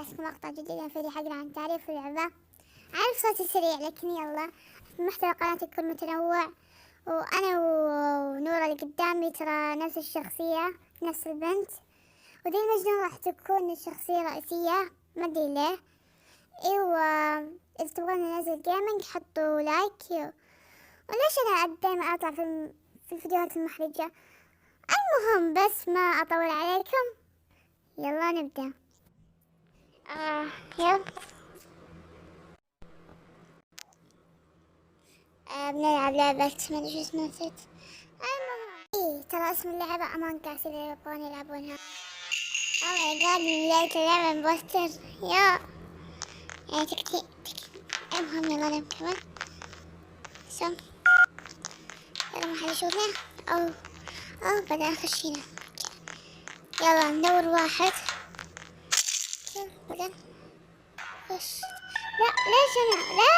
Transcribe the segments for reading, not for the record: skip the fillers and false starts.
لكم مقطع جديد من فيديو حقنا عن تعريف اللعبة. عارف صوتي سريع لكن يلا، محتوى قناتي يكون متنوع، وأنا ونورة اللي قدامي ترى نفس الشخصية، نفس البنت، ودي المجنون راح تكون الشخصية الرئيسية، ما أدري ليه. ايوه، إذا تبغون ننزل جيمنج حطوا لايك. وليش أنا دايما أطلع في الفيديوهات المحرجة؟ المهم بس ما أطول عليكم، يلا نبدأ. يلا بنلعب لعبة ما ادري شو اسمها، نسيت. المهم ترى اسم اللعبة أمان كاس اللي يبغون يلعبونها. اوه ماي جاد، من بداية اللعبة بوستر يا يعني تكتي. المهم يلا نلعب كمان. يلا ما حد يشوفنا. أو بدأ خشينا. يلا ندور واحد. بدأ خش. لا ليش أنا لا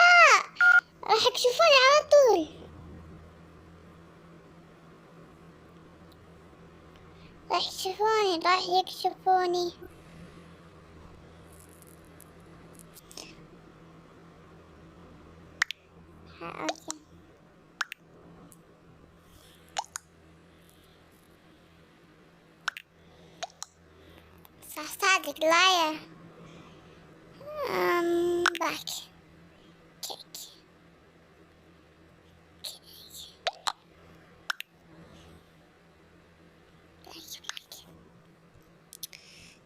راح يكشفوني على طول. راح يكشفوني. اوكي صح صادق لاير. باك كيك.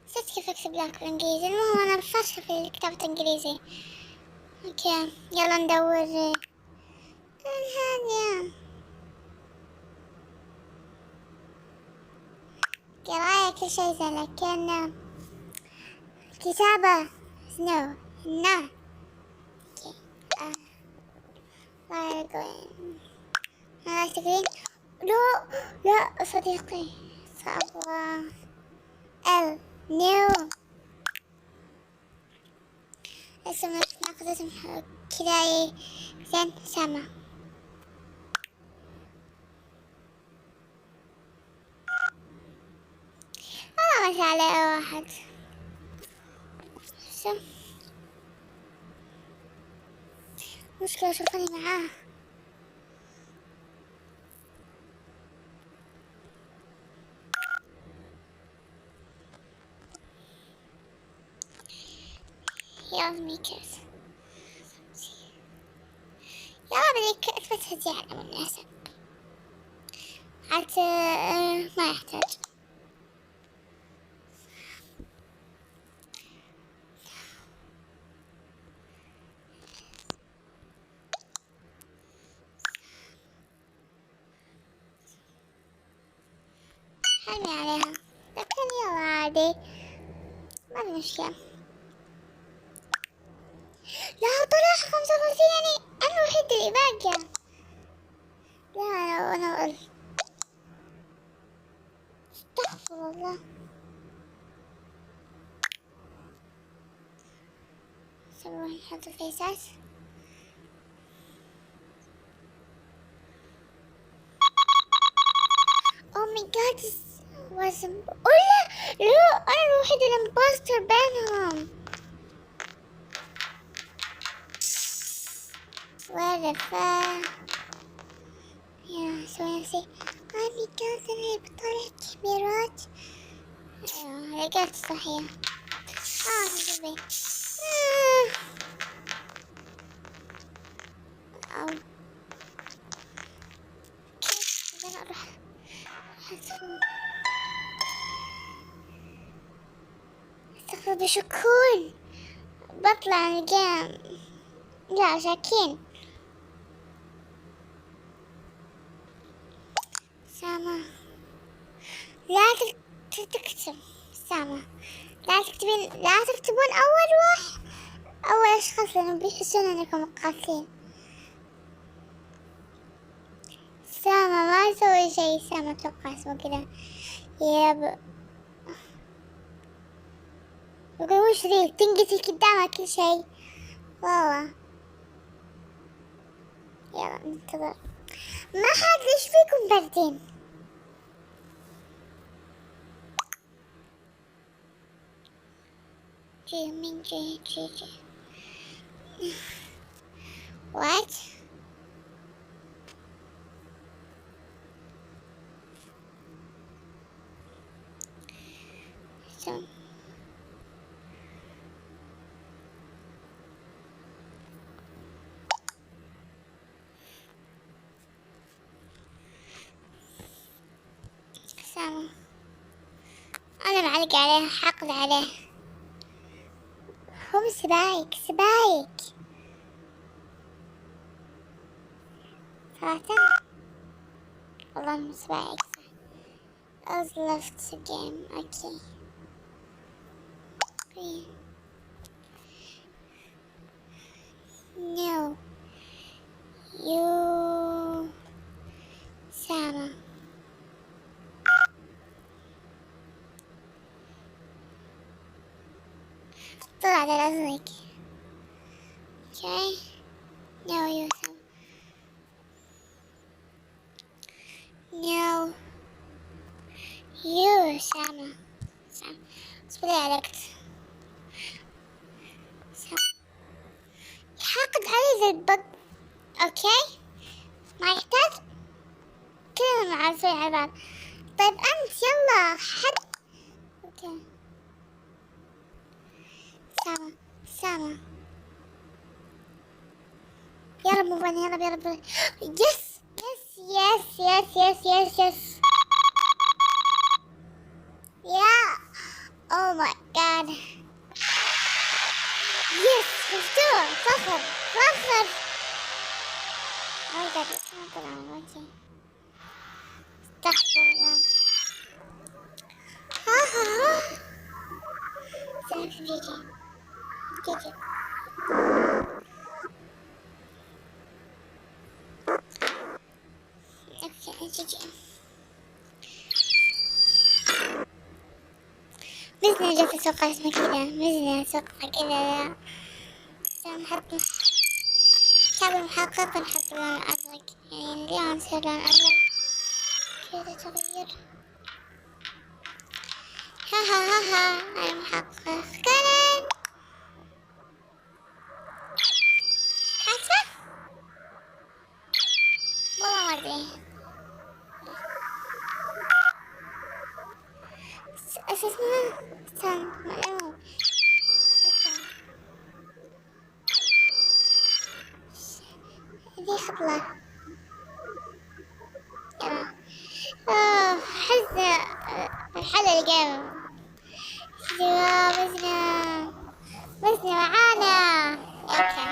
نسيت كيف اكتب لك بالانجليزي. المهم انا فاشلة في كتابة انجليزي. اوكي يلا ندور هذه قراية كل شي زين، لكن كتابة نو. لا يقولين لا تقولين لا صديقي سأبغى نيو اسم ناخذ اسم كذا زين. سما أنا ماشي على واحد. مشكلة شوفني معاه. يلا ميكس يلا بديك اثبت هزيعة من الناس حتى ما يحتاج. حرمي عليها لكن يلا عادي ما في مشكلة. لا طلع 55 يعني أنا الوحيدة اللي باقية. لا أنا قلت استغفر الله. نروح نحط الفيسات. Oh my god this was لا أنا الوحيدة الامبوستر بينهم. ولا يا سوي نفسي oh my god أنا بطلع كاميرات. لقيت صحيح. حبيبي أو كيف أنا أروح استغفر بشكون بطلع الجيم. لا شاكين سامة لا تكتب. سامة لا تكتبون أول أشخاص لأنهم بيحسون أنكم قاتلين. سامة ما تسوي شي. سامة أتوقع اسمه كذا. يب يقول وش ذي تنقتل قدامك كل شي والله. يلا ننتظر. ما حد ليش فيكم باردين؟ جي من جي جي جي what so سامة أنا معلق عليه حقد عليه هو سبايك صراحة والله مو سبايك I was left the game okay no you سامة طلع على الأزرق okay no you سامة no you سامة اصبري عليك حاقد علي زي البق اوكي ما يحتاج كلنا معزوين على بعض طيب انت يلا حد اوكي سامة يا رب مو بني يا رب يس يا او ماي جاد يس مفتوح فخر او جاد ما طلع من وجهي استغفر الله ها سلك جيجي اوكي جيجي مزنة جت اتوقع اسمها كذا مزنة اتوقع كذا نحط كعب المحقق ونحط لون ازرق يعني اليوم نصير لون ازرق كذا تغير ها المحقق كانت حاسة والله ما ادري اسمه معلوم ذي خطلة حزة الحل اللي قام مزنة معانا اوكي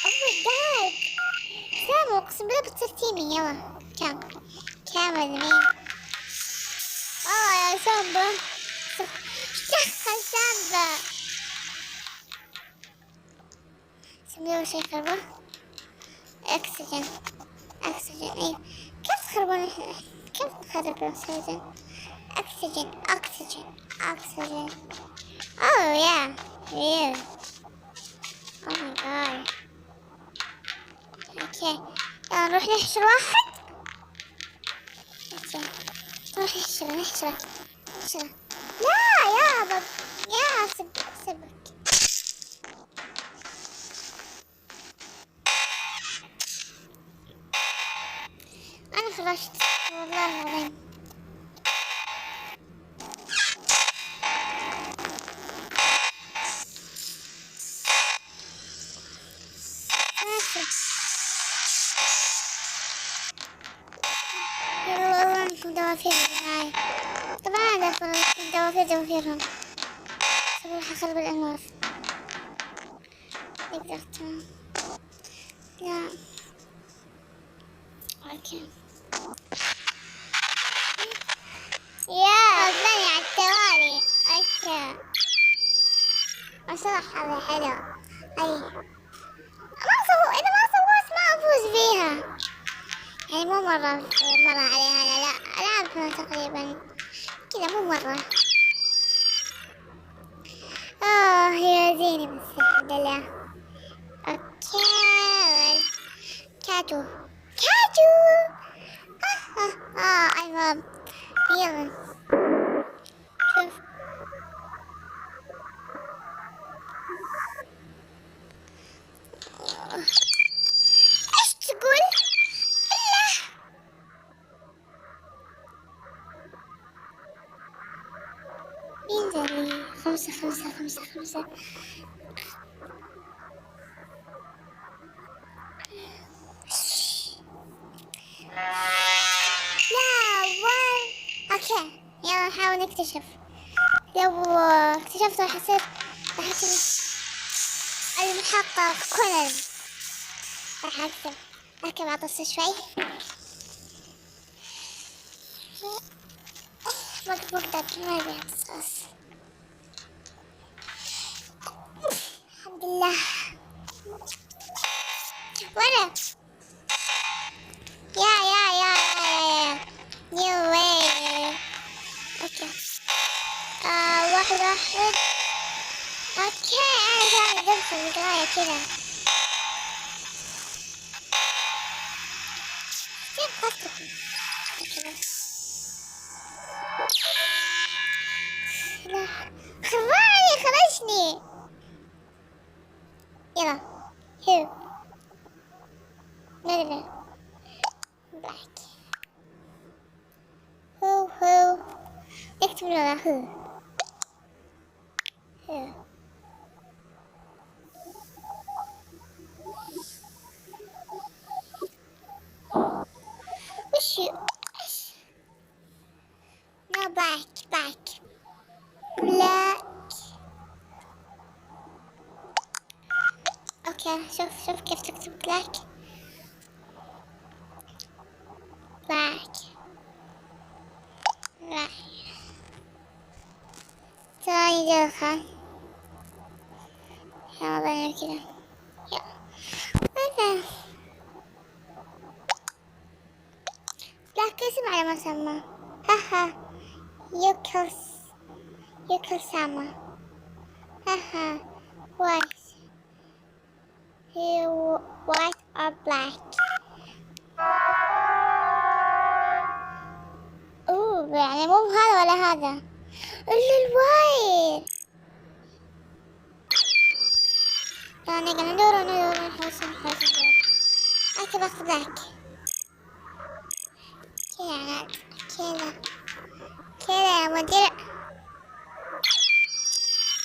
اوه جاد سامو اقسم بالله بترتيني يلا كام مين يا سامبا سامبا سميوه شي خربة اكسجين ايوه كيف تخربون اكسجين اوه يا ريل اوه ماي جاد اوكي يلا نروح نحشر واحد اوكي نروح نحشره لا يا بابا يا سبك انا خرجت والله العظيم والله انكم دوافير بالنهاية طبعا ادخل دوافيرهم صراحة خرب الانوار نقدر تمام لا اوكي يا بني على التوالي اوكي صراحة هذا حلو اي اذا ما صوت ما افوز فيها يعني مو مرة عليها لا ألعبها تقريبا كذا مو مرة هي زيني بس الحمد لله اوكي كاتو المهم يلا شوف خمسة. لا اوكي، يلا نحاول نكتشف. لو اكتشفت راح يصير المحقق كونان. راح اركب عطس شوي. وقت ما بيعطس. الحمد لله. ورا يا نيو واي. اوكي واحد. اوكي انا قاعد ادخل القراية كذا. كيف قصدكم؟ لا خرجني. يلا هو لا بلاك. هو نكتب له هو. وش نو باك بلاك. اوكي شوف كيف تكتب بلاك. ثاني دخل. يلا كذا. ماذا بلاك اسم على مسمى. هاها يوكل ساما. هاها white or black. يعني مو هذا ولا هذا إلا الوايت. ثاني قاعد ندور نحوسن. اوكي باخذ بلاك كذا يا مدير.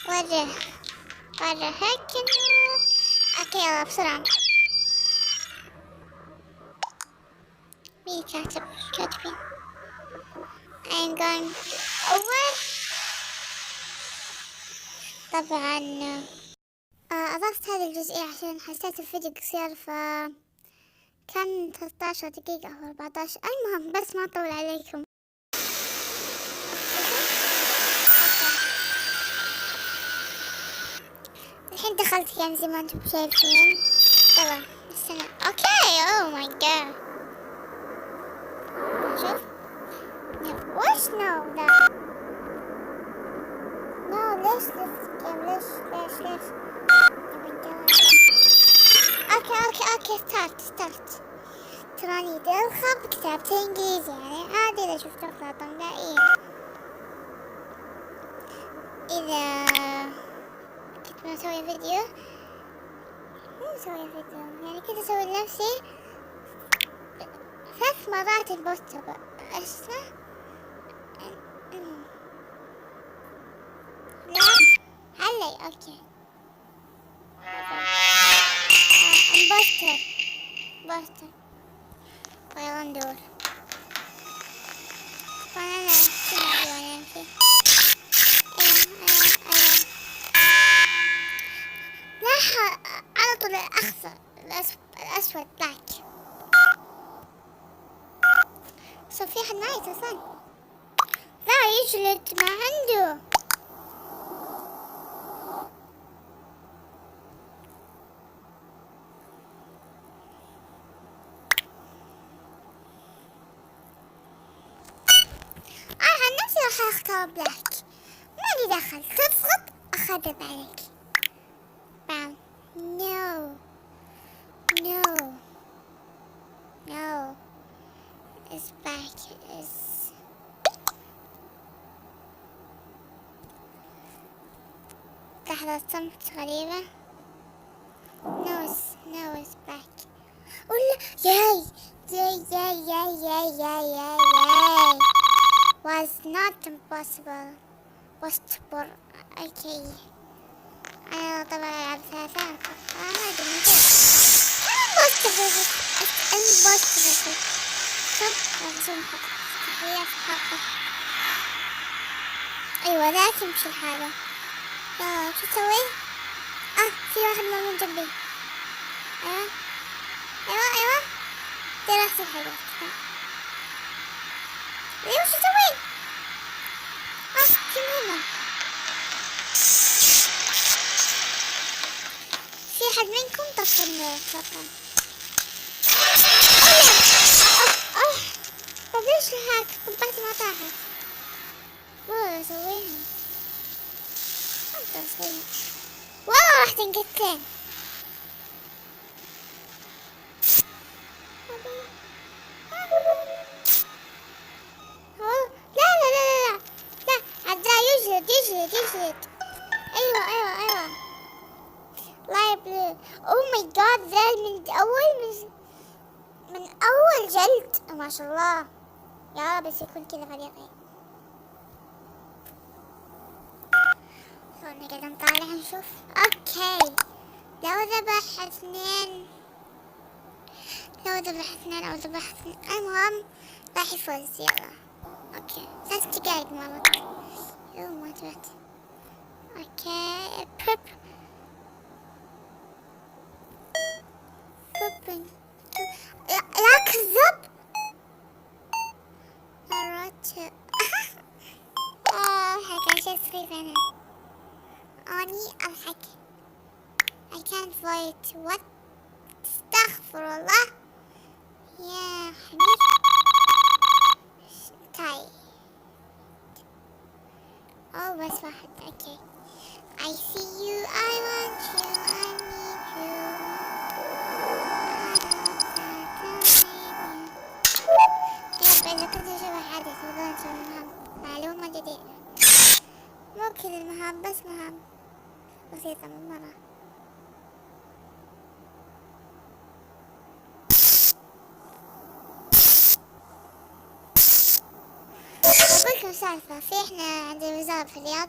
وجه هيك. اوكي يلا بسرعة. مين كاتبين I'm going over. طبعا أضفت هذه الجزئية عشان حسيت الفيديو قصير، كان 13 دقيقة أو 14. المهم بس ما أطول عليكم. الحين دخلت يعني زي ما انتم شايفين. يلا استنى. اوكي اوه ماي جاد. شوف وش نو ذا نو ليش اوكي ستارت. تراني دلخة كتابة انجليزي يعني عادي اذا شفت اغلاط املائية. اذا كنت بسوي فيديو يعني كنت اسوي لنفسي 3 مرات البوستر. ايش اسمه؟ لا علي اوكي. بوستر ويلا ندور. وانا لا على طول الاخضر الاسود بلاك. صار في حد معي اتصل. لا يجلد ما عنده. عن نفسي راح اختار بلاك. ما لي دخل. تضغط اخرب عليك. No. It's back. لحظة صمت غريبة. No, it's back. ولا ياي was not impossible. اوكي انا طبعا العب ثلاثة ما ادري من كيف البوست شوف عشان تحيات حقه. ايوه ذاك يمشي الحالة. يلا شو تسوي؟ في واحد من جنبي. ايوه ايوه ايوه دي راحت الحلوة. ايوه شو تسوي؟ في مهمة. في حد منكم طفى السرطان. طب ليش هاك قبعتي ما طاحت؟ والله اسويها. انت اسويها. والله راح تنقتلين. لا لا لا لا لا عداء يجلد. ايوه لايف او ماي جاد ذا من اول جلد ما شاء الله. يا رب يكون كذا فريقي. خلونا كده نطالع نشوف. اوكي لو ذبح اثنين المهم راح يفوز. يلا اوكي 3 دقايق مرت. ما تبعت. اوكي لا كذب مرات. حكى شيء سخيف انا. اني اضحك. I can't wait. what استغفر الله يا حبيبي. طيب بس واحد. اوكي I see you I want you I need you. طيب إذا كنت شبه حدث تبغون تسوي مهام معلومة جديدة. مو كل المهام بس مهام بسيطة من مرة. أقولكم سالفة. في إحنا عندنا وزارة في الرياض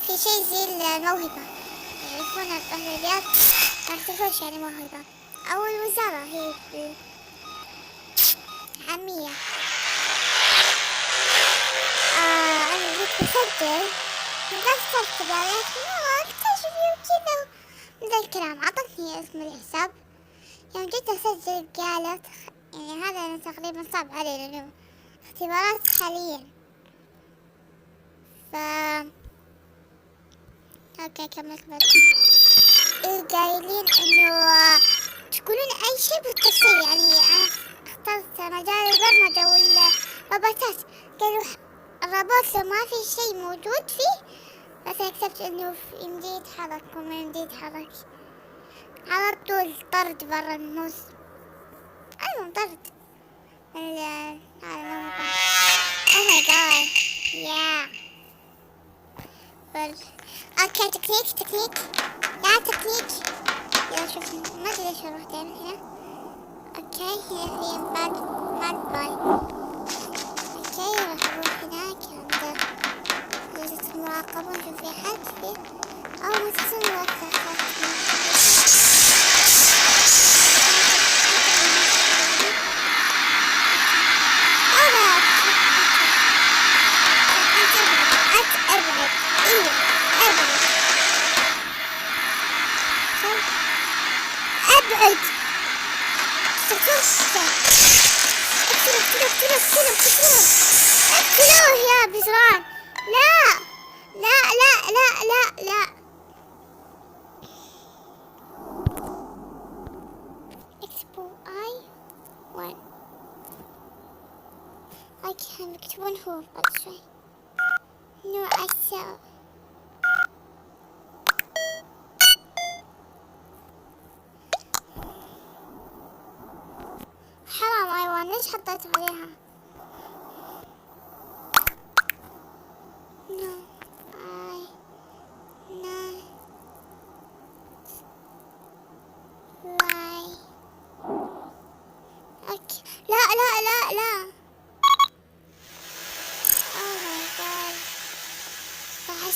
في شيء زي الموهبة يعرفون أهل الرياض ما يعرفوش يعني موهبة أو الوزارة هي عامية. أنا جيت بسجل مدرسة كذلك اكتشف وكذا من ذا الكلام. عطتني اسم الحساب. يوم جيت أسجل قالت يعني هذا تقريبا صعب علي لأنه اختبارات حاليا. اوكي كملت بعد. قايلين انه تقولون اي شيء بالتفصيل. يعني انا اخترت مجال البرمجة والروبوتات. قالوا الروبوت لو ما في شيء موجود فيه بس كتبت انه يمدي يتحرك وما يمدي يتحرك على طول طرد برا الموس. المهم طرد هذا او ماي جاد يا اوكي تكنيك يلا شوف ما ادري ليش اروح دايما هنا. اوكي هنا في باد باي. اوكي راح اروح هناك عند جلسة المراقبة ونشوف في حد فيه او ما تصير مراقبة. ابعد اقتلوه يا بزران. لا اكتبوا اي 1. اوكي هم يكتبون هو بعد شوي. نو اسا حرام. ايوه ليش حطيت عليها؟ نو اي نو لاي. اوكي لا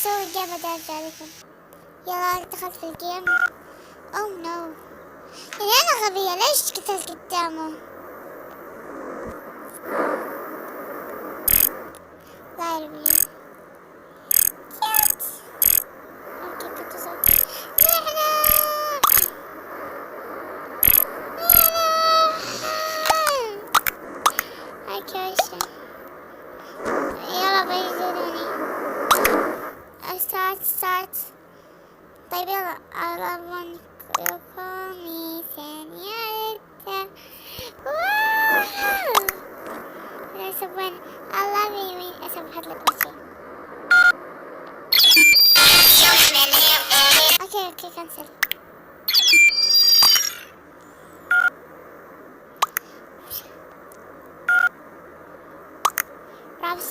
اسوي الجيم بدايه ذلك. يلا دخلت في الجيم. اوه نو، يعني انا غبية ليش قتلت قدامه؟ لا يرمي كيوت. اوكي كنت صوت اوكي وش يلا بيجروني. ستارت. طيب يلا ألابوني كومي ثانية. واو لا سبحان الله مين أسبحت لك وشي. اوكي كنسل. رابس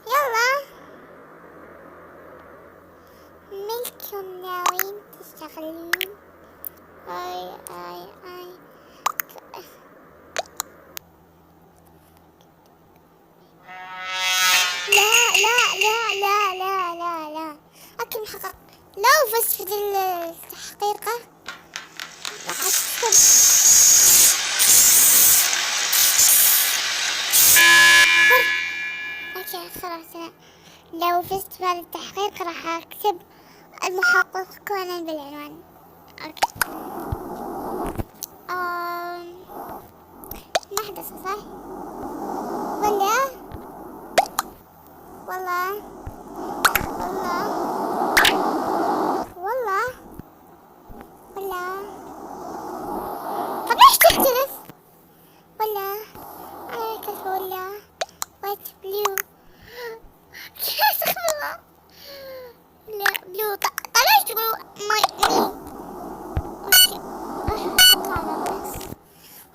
يلا ملكم ناويين تشتغلون. اي لا اكل محقق. لو فزت في التحقيقة راح اكتب اوكي خلاص. أنا لو فزت في هذا التحقيق راح اكتب المحقق كونان بالعنوان. اوكي نحدث صح والله طب ليش تختلف ولا انا كيف ولا وايت بلو استغفر الله. لا بلو طلعت بلو مي.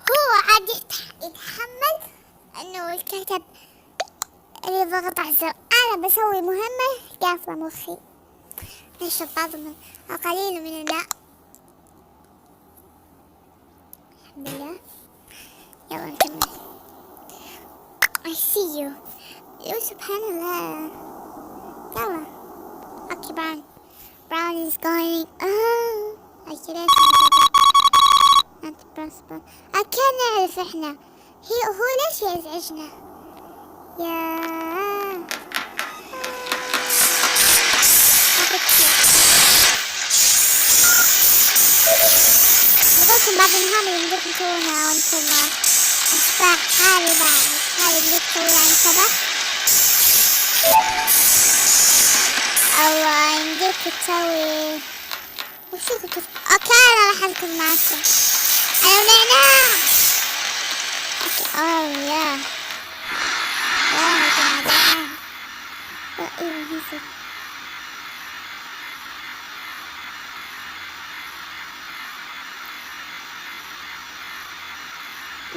هو عاد يتحمل انه الكاتب اللي ضغط على الزر. انا بسوي مهمة قافلة مخي. نشرب بعض من القليل من الماء. الحمد لله. يلا نكمل. I see you. يو سبحان الله. يلا اوكي براون is going. اكيد انت براسبر. كان نعرف احنا هو ليش يزعجنا يا نقولكم بعض المهام اللي نقدر نسويها وانتم اشباح. هذه اللي تسويها عن شبح. الله يمديك تسوي وشو كنت. اوكي انا راح ادخل معكم. انا ونعناع. اوه يا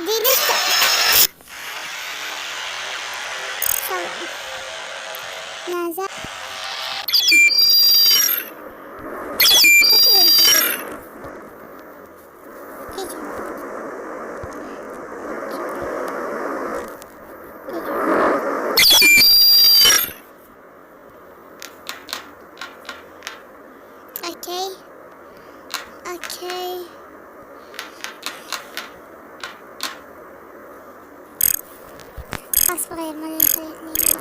دي لسه نازع. اوكي خلاص بغير مرة ثلاثين.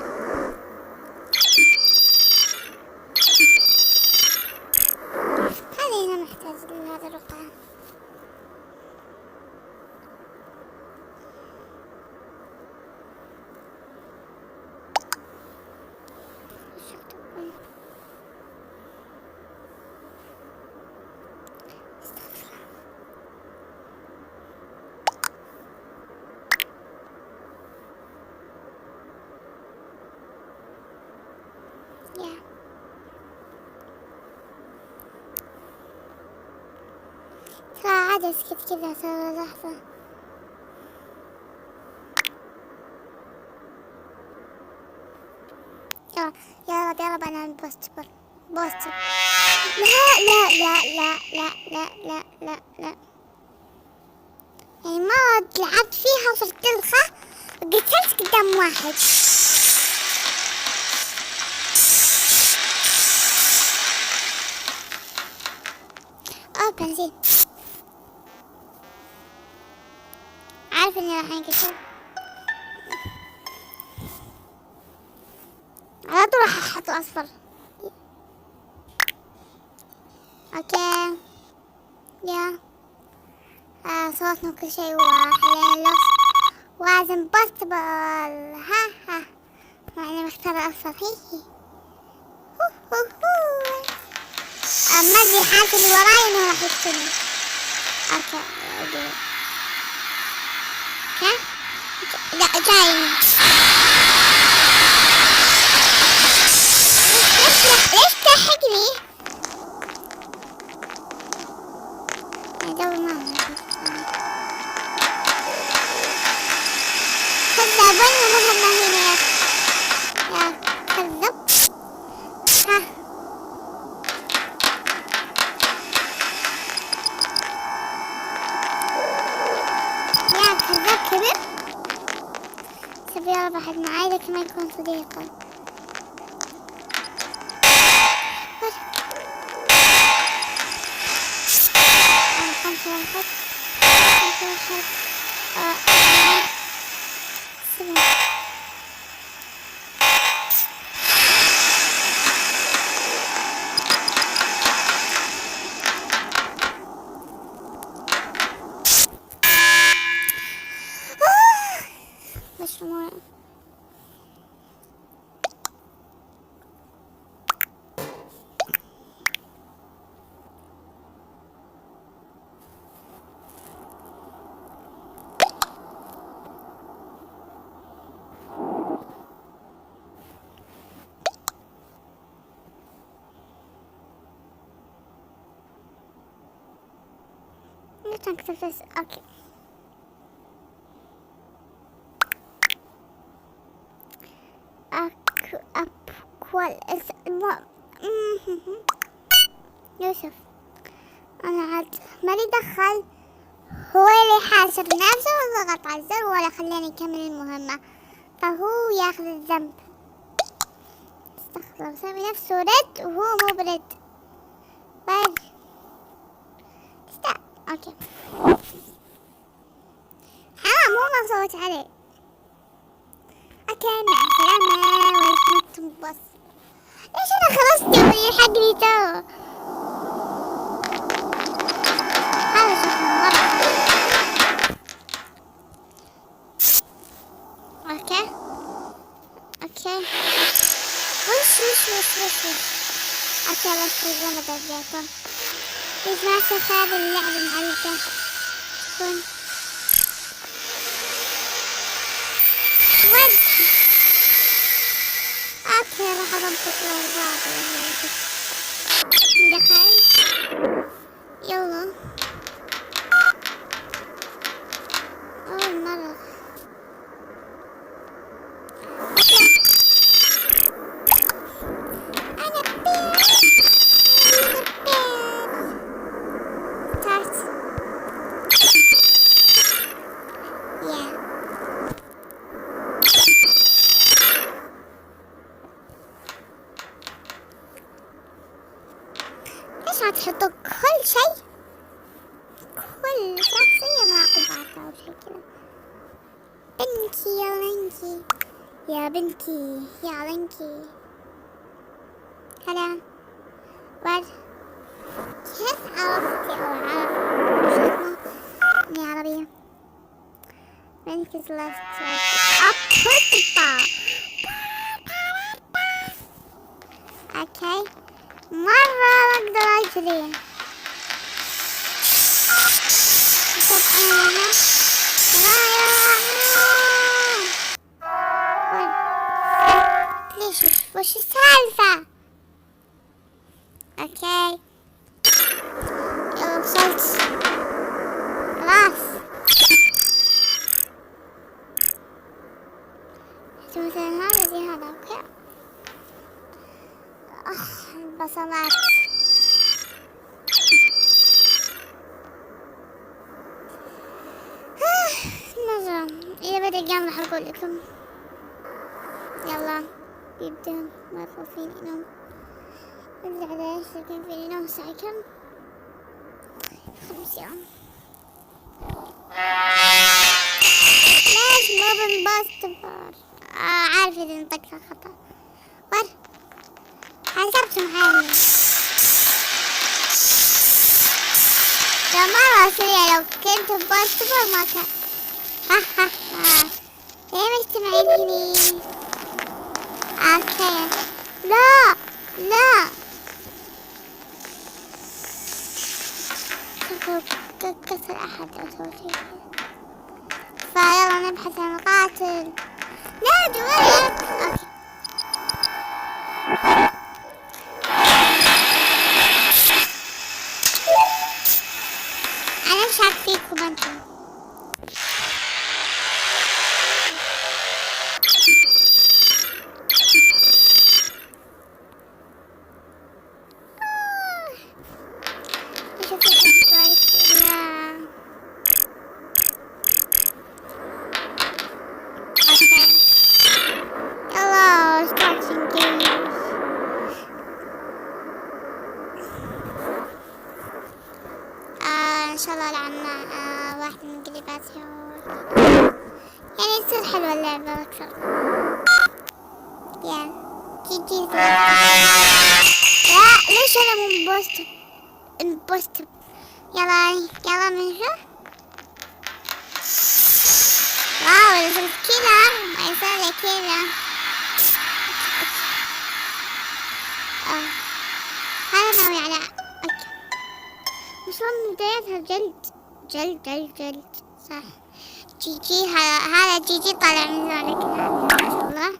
هذه هنا محتاج لهذا الرقعة. ترى عاد اسكت كذا ترى لحظة. يلا انا بوستر. لا يعني ما لعبت فيها وصرت تلخة وقتلت قدام واحد. بنزين. عارف اني راح انكسر، على طول راح احط اصفر. اوكي يا صوتنا وكل شيء واحد وازن بوستبل. ها يعني مختار اصفر. هي ما ادري حالتي اللي وراي انه راح يقتلني. اوكي لا جاي. ليش تحقني؟ ادور معه. كذابون ومهمة هنا يا كذاب. ها يا كذاب كبير. سبي يربح معاي لكن ما يكون صديقي. مش مويه. تنكتب بس. اوكي اكوال يوسف انا عاد مالي دخل. هو اللي حاسب نفسه وضغط على الزر ولا خلاني اكمل المهمة، فهو ياخذ الذنب. استغفر الله. سامي نفسه رد وهو مو برد. بس اوكي حرام مو ما صوت عليه. اوكي مع السلامة. ويتنتم بس. ليش انا خلصت ويلحقني تو؟ هذا شكله مرة. اوكي وش اوكي بس الزمن درجاته. ما شاف هذا اللعب المعلقة تكون ود. اوكي راح اضبط الارباط. دخل يلا اول مرة. تحطوا كل شيء، كل شخصية مع قبعتها أو شيء كذا. بنتي يا لينكي يا بنتي يا لينكي. هلا ورد. كيف عرفتي أو عرفت إني عربية؟ بنتي left اوكي مرة اقدر اجري. ليش وش السالفة؟ اوكي يلا وصلت خلاص. مثلا هذا زي هذا. اوكي البصمات. مرة إذا بدأ القام راح أقول لكم. يلا بيبدأ مرة فيني نوم. أدري على إيش لكن فيني نوم الساعة كم؟ 5 يوم. ليش مو بنبسط بار؟ عارفة إذا نطقت الخطأ. ور حسبت معاي. لو مرة سريع، لو كنت ببسط بار ما كان. ها ليه مجتمعين هني؟ اوكي. لا لا كسر احد او شيء. فيلا نبحث عن القاتل. لا دوري. اوكي. انا شاك فيكم انتم. ان شاء الله لعنا واحد من قلباتي يعني يصير حلوة اللعبة اكثر. يا جديده. لا ليش انا مو مبوست. يلا من هنا. واو اذا صرت كذا ما يصير لي كذا. هذا ناوي على اوكي. مش من بدايتها جلد صح. جي هذا جي طالع من ذلك ما شاء الله.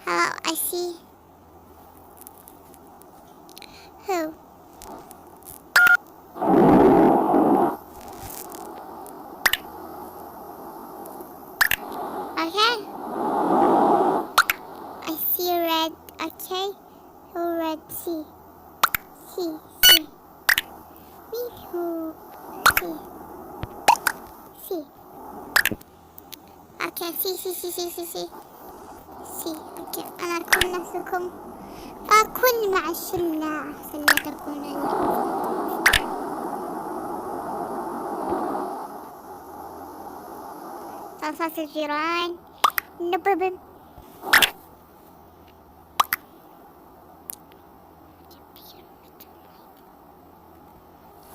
Hello I see who. Okay I see red. Okay who red see me who see okay see اوكي. انا اكون نفسكم، اكون مع الشلة احسن لا تكون صوصات الجيران نببم.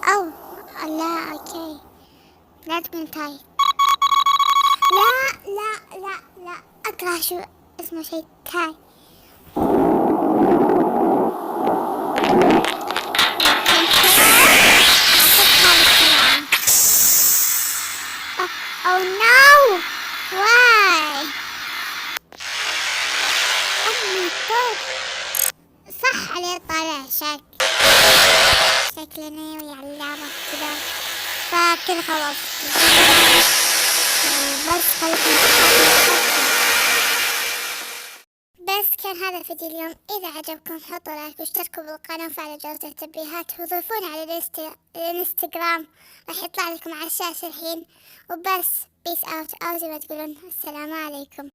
اوه لا اوكي لا تكون تاي. لا اكره شو اسمه شيء تاي. Oh no! Why? Oh my god! صح عليه طالع شكله ناوي على اللعبة كذا. فكذا خلاص بس كان هذا الفيديو اليوم. إذا عجبكم حطوا لايك واشتركوا بالقناة وفعلوا جرس التنبيهات وضيفونا على الانستغرام، راح يطلع لكم على الشاشة الحين. وبس بيس اوت او زي ما تقولون. السلام عليكم.